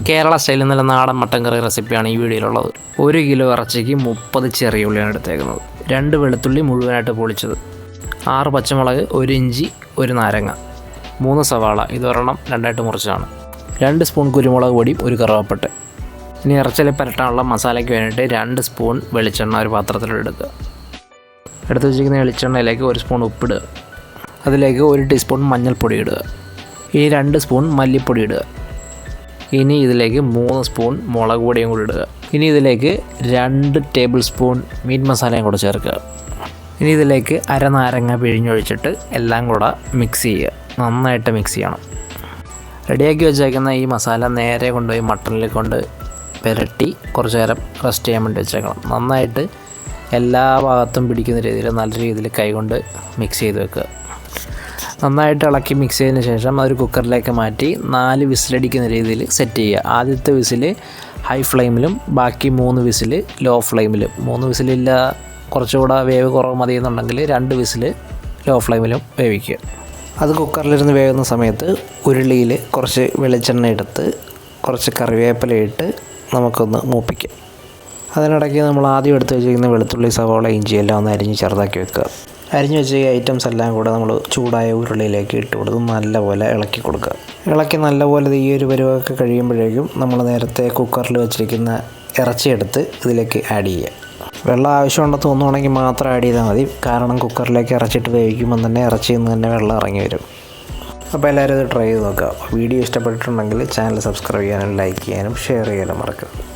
കേരള സ്റ്റൈലിൽ നല്ല നാടൻ മട്ടൻ കറി റെസിപ്പിയാണ് ഈ വീഡിയോയിലുള്ളത്. 1 കിലോ ഇറച്ചിക്ക് 30 ചെറിയ ഉള്ളിയാണ് എടുത്തേക്കുന്നത്. 2 വെളുത്തുള്ളി മുഴുവനായിട്ട് പൊളിച്ചത്, 6 പച്ചമുളക്, 1 ഇഞ്ചി, 1 നാരങ്ങ, 3 സവാള, ഇതൊരെണ്ണം 2ആയിട്ട് മുറിച്ചതാണ്, 2 സ്പൂൺ കുരുമുളക് പൊടി, 1 കറുവാപ്പട്ട. ഇനി ഇറച്ചിയിൽ പുരട്ടാനുള്ള മസാലയ്ക്ക് വേണ്ടിയിട്ട് 2 സ്പൂൺ വെളിച്ചെണ്ണ ഒരു പാത്രത്തിലെടുക്കുക. എടുത്ത് വെച്ചിരിക്കുന്ന വെളിച്ചെണ്ണയിലേക്ക് 1 സ്പൂൺ ഉപ്പിടുക. അതിലേക്ക് 1 ടീസ്പൂൺ മഞ്ഞൾപ്പൊടി ഇടുക. ഈ 2 സ്പൂൺ മല്ലിപ്പൊടി ഇടുക. ഇനി ഇതിലേക്ക് 3 സ്പൂൺ മുളക് പൊടിയും കൂടി ഇടുക. ഇനി ഇതിലേക്ക് 2 ടേബിൾ സ്പൂൺ മീറ്റ് മസാലയും കൂടെ ചേർക്കുക. ഇനി ഇതിലേക്ക് അരനാരങ്ങ പിഴിഞ്ഞൊഴിച്ചിട്ട് എല്ലാം കൂടെ മിക്സ് ചെയ്യുക. നന്നായിട്ട് മിക്സ് ചെയ്യണം. റെഡിയാക്കി വെച്ചേക്കുന്ന ഈ മസാല നേരെ കൊണ്ടുപോയി മട്ടണിൽ കൊണ്ട് പുരട്ടി കുറച്ച് നേരം റെസ്റ്റ് ചെയ്യാൻ വേണ്ടി വെച്ചേക്കണം. നന്നായിട്ട് എല്ലാ ഭാഗത്തും പിടിക്കുന്ന രീതിയിൽ നല്ല രീതിയിൽ കൈകൊണ്ട് മിക്സ് ചെയ്ത് വെക്കുക. നന്നായിട്ട് ഇളക്കി മിക്സ് ചെയ്തതിന് ശേഷം അതൊരു കുക്കറിലേക്ക് മാറ്റി 4 വിസിലടിക്കുന്ന രീതിയിൽ സെറ്റ് ചെയ്യുക. ആദ്യത്തെ വിസിൽ ഹൈ ഫ്ലെയിമിലും ബാക്കി 3 വിസിൽ ലോ ഫ്ലെയിമിലും. 3 വിസിലില്ല കുറച്ചുകൂടെ വേവ് കുറവ് മതി എന്നുണ്ടെങ്കിൽ 2 വിസിൽ ലോ ഫ്ലെയിമിലും വേവിക്കുക. അത് കുക്കറിലിരുന്ന് വേകുന്ന സമയത്ത് ഉരുളിയിൽ കുറച്ച് വെളിച്ചെണ്ണ എടുത്ത് കുറച്ച് കറിവേപ്പില ഇട്ട് നമുക്കൊന്ന് മൂപ്പിക്കാം. അതിനിടയ്ക്ക് നമ്മൾ ആദ്യം എടുത്ത് വെച്ചിരിക്കുന്ന വെളുത്തുള്ളി, സവാള, ഇഞ്ചി എല്ലാം ഒന്ന് അരിഞ്ഞ് ചെറുതാക്കി വെക്കുക. അരിഞ്ഞ് വെച്ച ഈ ഐറ്റംസ് എല്ലാം കൂടെ നമ്മൾ ചൂടായ ഉരുളിയിലേക്ക് ഇട്ട് കൊടുത്ത് നല്ലപോലെ ഇളക്കി കൊടുക്കുക. ഇളക്കി നല്ലപോലെ ഈ ഒരു പരുവമൊക്കെ കഴിയുമ്പോഴേക്കും നമ്മൾ നേരത്തെ കുക്കറിൽ വെച്ചിരിക്കുന്ന ഇറച്ചിയെടുത്ത് ഇതിലേക്ക് ആഡ് ചെയ്യുക. വെള്ളം ആവശ്യമുണ്ടെന്ന് തോന്നുവാണെങ്കിൽ മാത്രം ആഡ് ചെയ്താൽ മതി. കാരണം കുക്കറിലേക്ക് ഇറച്ചിട്ട് വേവിക്കുമ്പോൾ തന്നെ ഇറച്ചിയിൽ നിന്ന് തന്നെ വെള്ളം ഇറങ്ങി വരും. അപ്പോൾ എല്ലാവരും ഇത് ട്രൈ ചെയ്ത് നോക്കുക. വീഡിയോ ഇഷ്ടപ്പെട്ടിട്ടുണ്ടെങ്കിൽ ചാനൽ സബ്സ്ക്രൈബ് ചെയ്യാനും ലൈക്ക് ചെയ്യാനും ഷെയർ ചെയ്യാനും മറക്കരുത്.